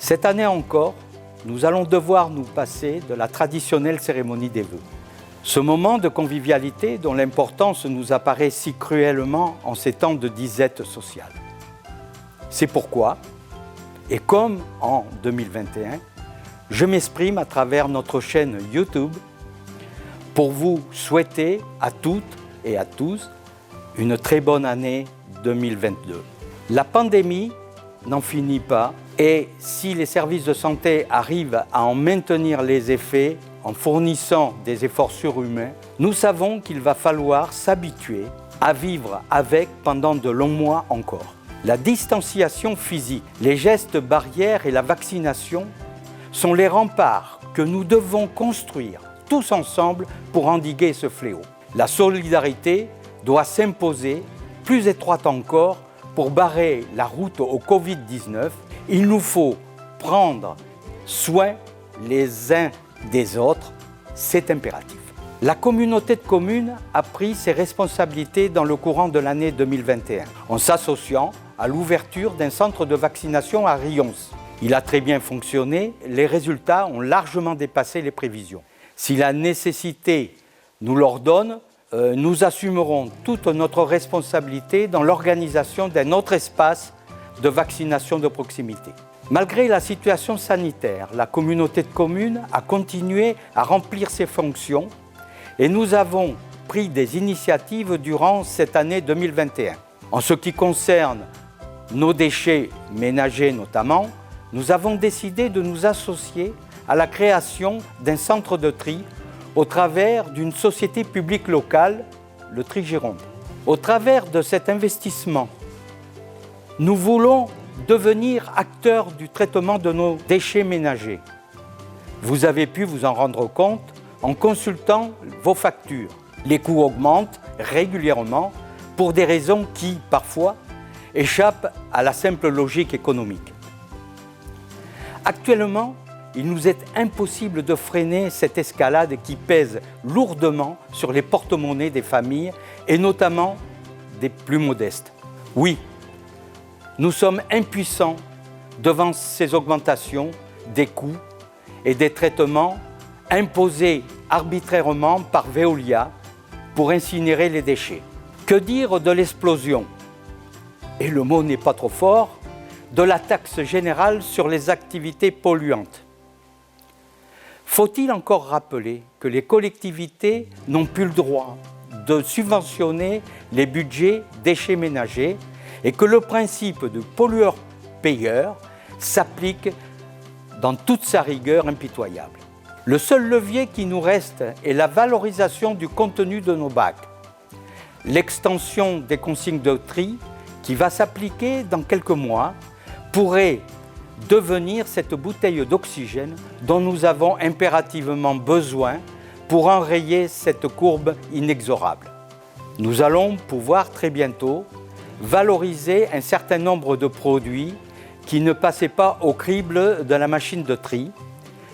Cette année encore, nous allons devoir nous passer de la traditionnelle cérémonie des vœux. Ce moment de convivialité dont l'importance nous apparaît si cruellement en ces temps de disette sociale. C'est pourquoi, et comme en 2021, je m'exprime à travers notre chaîne YouTube pour vous souhaiter à toutes et à tous une très bonne année 2022. La pandémie n'en finit pas et si les services de santé arrivent à en maintenir les effets en fournissant des efforts surhumains, nous savons qu'il va falloir s'habituer à vivre avec pendant de longs mois encore. La distanciation physique, les gestes barrières et la vaccination sont les remparts que nous devons construire tous ensemble pour endiguer ce fléau. La solidarité doit s'imposer plus étroite encore pour barrer la route au Covid-19. Il nous faut prendre soin les uns des autres, c'est impératif. La communauté de communes a pris ses responsabilités dans le courant de l'année 2021 en s'associant à l'ouverture d'un centre de vaccination à Rions. Il a très bien fonctionné, les résultats ont largement dépassé les prévisions. Si la nécessité nous l'ordonne, nous assumerons toute notre responsabilité dans l'organisation d'un autre espace de vaccination de proximité. Malgré la situation sanitaire, la communauté de communes a continué à remplir ses fonctions et nous avons pris des initiatives durant cette année 2021. En ce qui concerne nos déchets ménagers notamment, nous avons décidé de nous associer à la création d'un centre de tri au travers d'une société publique locale, le Tri Gironde. Au travers de cet investissement, nous voulons devenir acteurs du traitement de nos déchets ménagers. Vous avez pu vous en rendre compte en consultant vos factures. Les coûts augmentent régulièrement pour des raisons qui, parfois, échappent à la simple logique économique. Actuellement, il nous est impossible de freiner cette escalade qui pèse lourdement sur les porte-monnaies des familles et notamment des plus modestes. Oui, nous sommes impuissants devant ces augmentations des coûts et des traitements imposés arbitrairement par Veolia pour incinérer les déchets. Que dire de l'explosion, et le mot n'est pas trop fort, de la taxe générale sur les activités polluantes? Faut-il encore rappeler que les collectivités n'ont plus le droit de subventionner les budgets déchets ménagers et que le principe de pollueur-payeur s'applique dans toute sa rigueur impitoyable. Le seul levier qui nous reste est la valorisation du contenu de nos bacs. L'extension des consignes de tri qui va s'appliquer dans quelques mois pourrait devenir cette bouteille d'oxygène dont nous avons impérativement besoin pour enrayer cette courbe inexorable. Nous allons pouvoir très bientôt valoriser un certain nombre de produits qui ne passaient pas au crible de la machine de tri,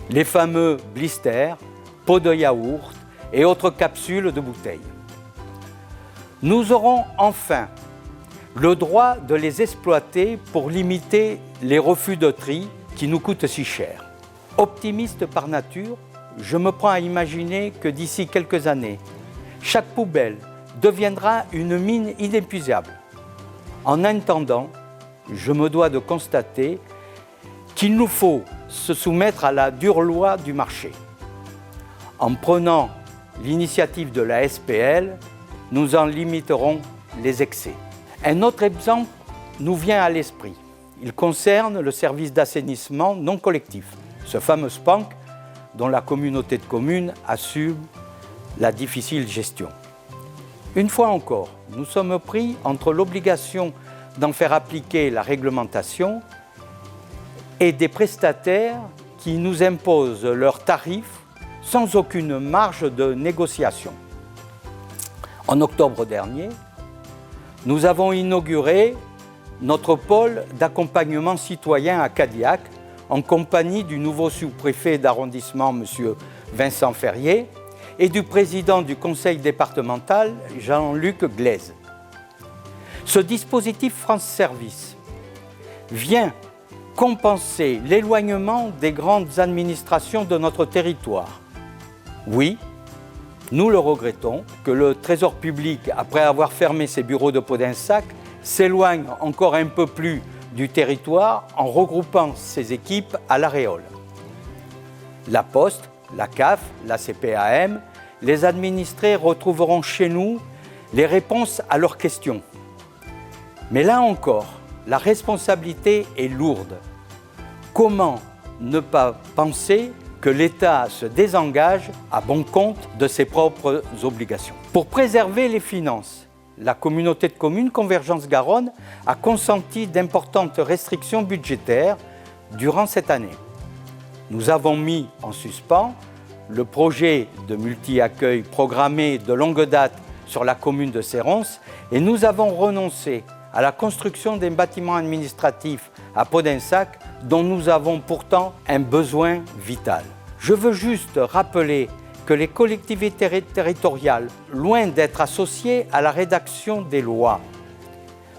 les fameux blisters, pots de yaourt et autres capsules de bouteilles. Nous aurons enfin le droit de les exploiter pour limiter les refus de tri qui nous coûtent si cher. Optimiste par nature, je me prends à imaginer que d'ici quelques années, chaque poubelle deviendra une mine inépuisable. En attendant, je me dois de constater qu'il nous faut se soumettre à la dure loi du marché. En prenant l'initiative de la SPL, nous en limiterons les excès. Un autre exemple nous vient à l'esprit. Il concerne le service d'assainissement non collectif, ce fameux SPANC dont la communauté de communes assume la difficile gestion. Une fois encore, nous sommes pris entre l'obligation d'en faire appliquer la réglementation et des prestataires qui nous imposent leurs tarifs sans aucune marge de négociation. En octobre dernier, nous avons inauguré notre pôle d'accompagnement citoyen à Cadillac en compagnie du nouveau sous-préfet d'arrondissement, M. Vincent Ferrier, et du président du conseil départemental, Jean-Luc Glaise. Ce dispositif France Service vient compenser l'éloignement des grandes administrations de notre territoire. Oui, nous le regrettons, que le Trésor public, après avoir fermé ses bureaux de Podensac, s'éloigne encore un peu plus du territoire en regroupant ses équipes à La Réole. La Poste, la CAF, la CPAM, les administrés retrouveront chez nous les réponses à leurs questions. Mais là encore, la responsabilité est lourde. Comment ne pas penser que l'État se désengage à bon compte de ses propres obligations? Pour préserver les finances, la communauté de communes Convergence Garonne a consenti d'importantes restrictions budgétaires durant cette année. Nous avons mis en suspens le projet de multi-accueil programmé de longue date sur la commune de Serrons et nous avons renoncé à la construction d'un bâtiment administratif à Podensac dont nous avons pourtant un besoin vital. Je veux juste rappeler que les collectivités territoriales, loin d'être associées à la rédaction des lois,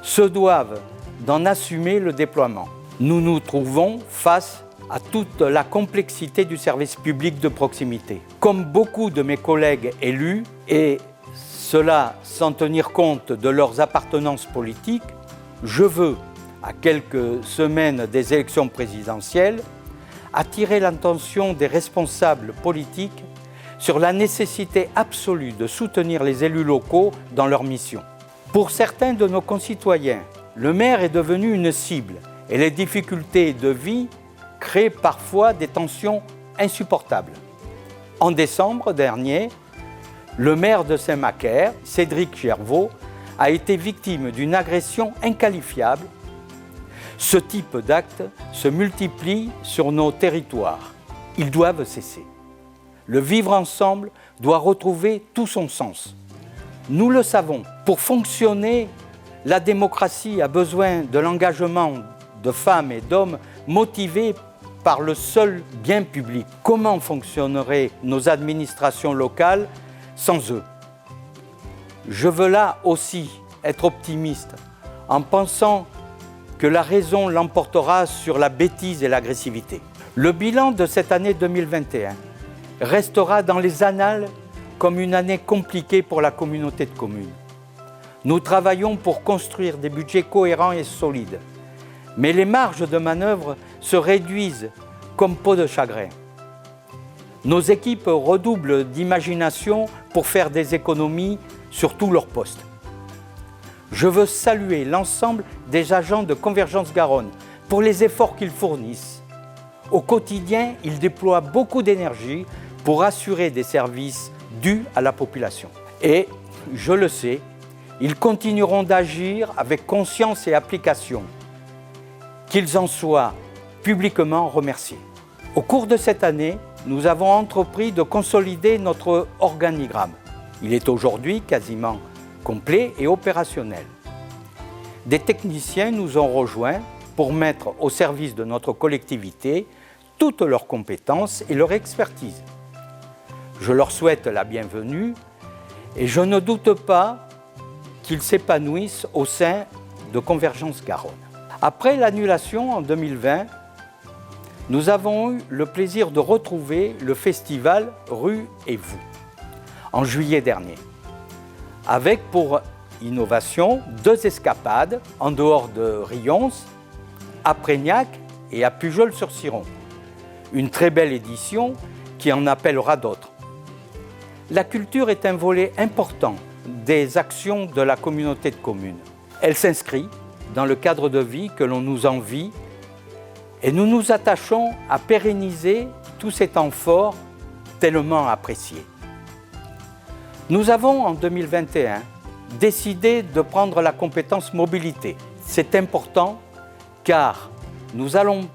se doivent d'en assumer le déploiement. Nous nous trouvons face à toute la complexité du service public de proximité. Comme beaucoup de mes collègues élus, et cela sans tenir compte de leurs appartenances politiques, je veux, à quelques semaines des élections présidentielles, attirer l'attention des responsables politiques sur la nécessité absolue de soutenir les élus locaux dans leur mission. Pour certains de nos concitoyens, le maire est devenu une cible et les difficultés de vie créent parfois des tensions insupportables. En décembre dernier, le maire de Saint-Macaire, Cédric Gervaux, a été victime d'une agression inqualifiable. Ce type d'actes se multiplie sur nos territoires. Ils doivent cesser. Le vivre ensemble doit retrouver tout son sens. Nous le savons, pour fonctionner, la démocratie a besoin de l'engagement de femmes et d'hommes motivés par le seul bien public. Comment fonctionneraient nos administrations locales sans eux? Je veux là aussi être optimiste en pensant que la raison l'emportera sur la bêtise et l'agressivité. Le bilan de cette année 2021 restera dans les annales comme une année compliquée pour la communauté de communes. Nous travaillons pour construire des budgets cohérents et solides, mais les marges de manœuvre se réduisent comme peau de chagrin. Nos équipes redoublent d'imagination pour faire des économies sur tous leurs postes. Je veux saluer l'ensemble des agents de Convergence Garonne pour les efforts qu'ils fournissent. Au quotidien, ils déploient beaucoup d'énergie pour assurer des services dus à la population. Et, je le sais, ils continueront d'agir avec conscience et application. Qu'ils en soient publiquement remerciés. Au cours de cette année, nous avons entrepris de consolider notre organigramme. Il est aujourd'hui quasiment complet et opérationnel. Des techniciens nous ont rejoints pour mettre au service de notre collectivité toutes leurs compétences et leur expertise. Je leur souhaite la bienvenue et je ne doute pas qu'ils s'épanouissent au sein de Convergence Garonne. Après l'annulation en 2020, nous avons eu le plaisir de retrouver le festival Rue et Vous en juillet dernier, avec pour innovation 2 escapades en dehors de Rions, à Prégnac et à Pujol-sur-Ciron. Une très belle édition qui en appellera d'autres. La culture est un volet important des actions de la communauté de communes. Elle s'inscrit dans le cadre de vie que l'on nous envie et nous nous attachons à pérenniser tous ces temps forts tellement appréciés. Nous avons en 2021 décidé de prendre la compétence mobilité. C'est important car nous allons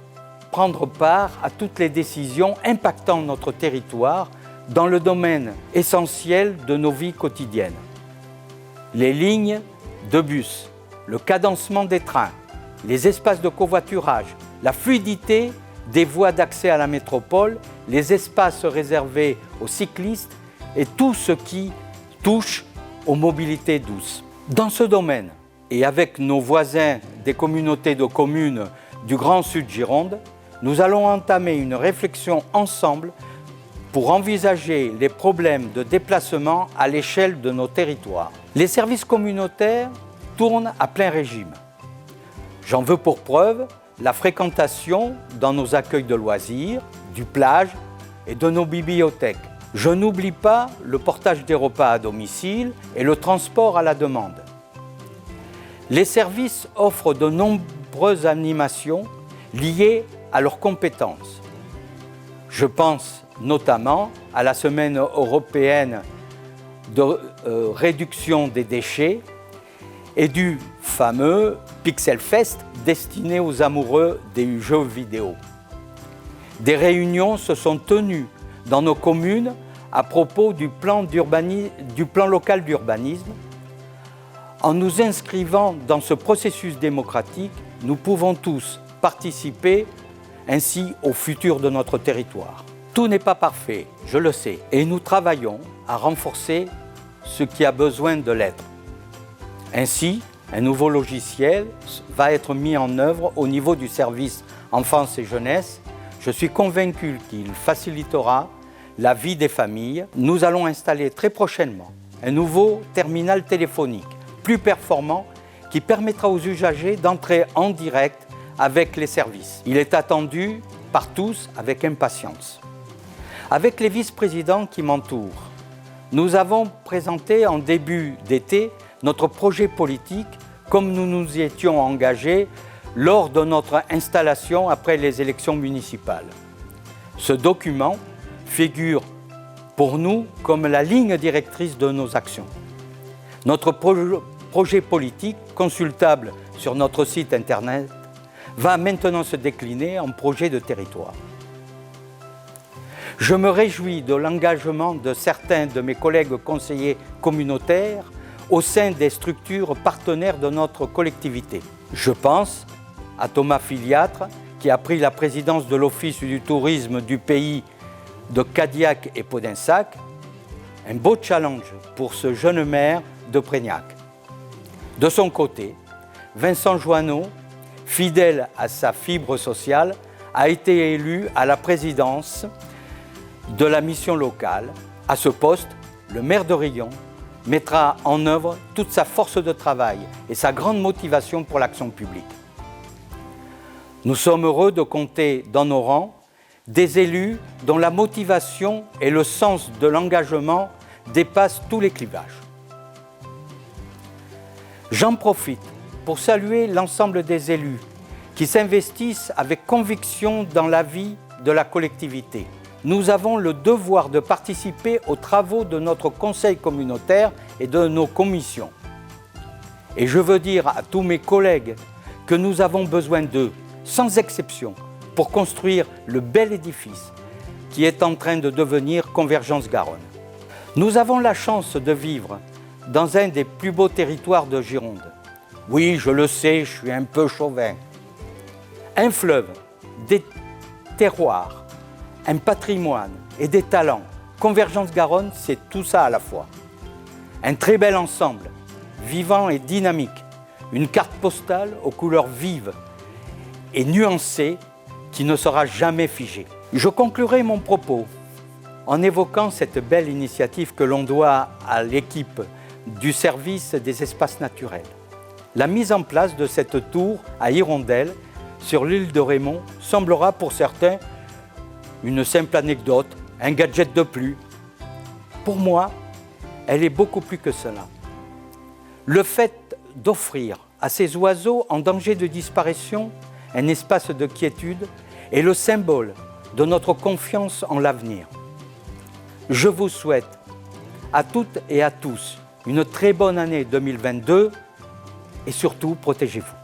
prendre part à toutes les décisions impactant notre territoire dans le domaine essentiel de nos vies quotidiennes. Les lignes de bus, le cadencement des trains, les espaces de covoiturage, la fluidité des voies d'accès à la métropole, les espaces réservés aux cyclistes et tout ce qui touche aux mobilités douces. Dans ce domaine, et avec nos voisins des communautés de communes du Grand Sud Gironde, nous allons entamer une réflexion ensemble pour envisager les problèmes de déplacement à l'échelle de nos territoires. Les services communautaires tournent à plein régime. J'en veux pour preuve la fréquentation dans nos accueils de loisirs, du plage et de nos bibliothèques. Je n'oublie pas le portage des repas à domicile et le transport à la demande. Les services offrent de nombreuses animations liées à leurs compétences. Je pense notamment à la semaine européenne de réduction des déchets et du fameux Pixel Fest destiné aux amoureux des jeux vidéo. Des réunions se sont tenues dans nos communes à propos du plan local d'urbanisme. En nous inscrivant dans ce processus démocratique, nous pouvons tous participer ainsi au futur de notre territoire. Tout n'est pas parfait, je le sais, et nous travaillons à renforcer ce qui a besoin de l'être. Ainsi, un nouveau logiciel va être mis en œuvre au niveau du service enfance et jeunesse. Je suis convaincu qu'il facilitera la vie des familles. Nous allons installer très prochainement un nouveau terminal téléphonique plus performant qui permettra aux usagers d'entrer en direct avec les services. Il est attendu par tous avec impatience. Avec les vice-présidents qui m'entourent, nous avons présenté en début d'été notre projet politique comme nous nous y étions engagés lors de notre installation après les élections municipales. Ce document figure pour nous comme la ligne directrice de nos actions. Notre projet politique, consultable sur notre site internet, va maintenant se décliner en projet de territoire. Je me réjouis de l'engagement de certains de mes collègues conseillers communautaires au sein des structures partenaires de notre collectivité. Je pense à Thomas Filiatre, qui a pris la présidence de l'Office du tourisme du pays de Cadillac et Podinsac, un beau challenge pour ce jeune maire de Prégnac. De son côté, Vincent Joanneau, fidèle à sa fibre sociale, a été élu à la présidence de la mission locale. À ce poste, le maire de Riom mettra en œuvre toute sa force de travail et sa grande motivation pour l'action publique. Nous sommes heureux de compter dans nos rangs des élus dont la motivation et le sens de l'engagement dépassent tous les clivages. J'en profite pour saluer l'ensemble des élus qui s'investissent avec conviction dans la vie de la collectivité. Nous avons le devoir de participer aux travaux de notre conseil communautaire et de nos commissions. Et je veux dire à tous mes collègues que nous avons besoin d'eux, sans exception, pour construire le bel édifice qui est en train de devenir Convergence Garonne. Nous avons la chance de vivre dans un des plus beaux territoires de Gironde. Oui, je le sais, je suis un peu chauvin. Un fleuve, des terroirs, un patrimoine et des talents. Convergence Garonne, c'est tout ça à la fois. Un très bel ensemble, vivant et dynamique. Une carte postale aux couleurs vives et nuancées qui ne sera jamais figée. Je conclurai mon propos en évoquant cette belle initiative que l'on doit à l'équipe du service des espaces naturels. La mise en place de cette tour à Hirondelle sur l'île de Raymond semblera pour certains une simple anecdote, un gadget de plus. Pour moi, elle est beaucoup plus que cela. Le fait d'offrir à ces oiseaux en danger de disparition un espace de quiétude est le symbole de notre confiance en l'avenir. Je vous souhaite à toutes et à tous une très bonne année 2022 et surtout protégez-vous.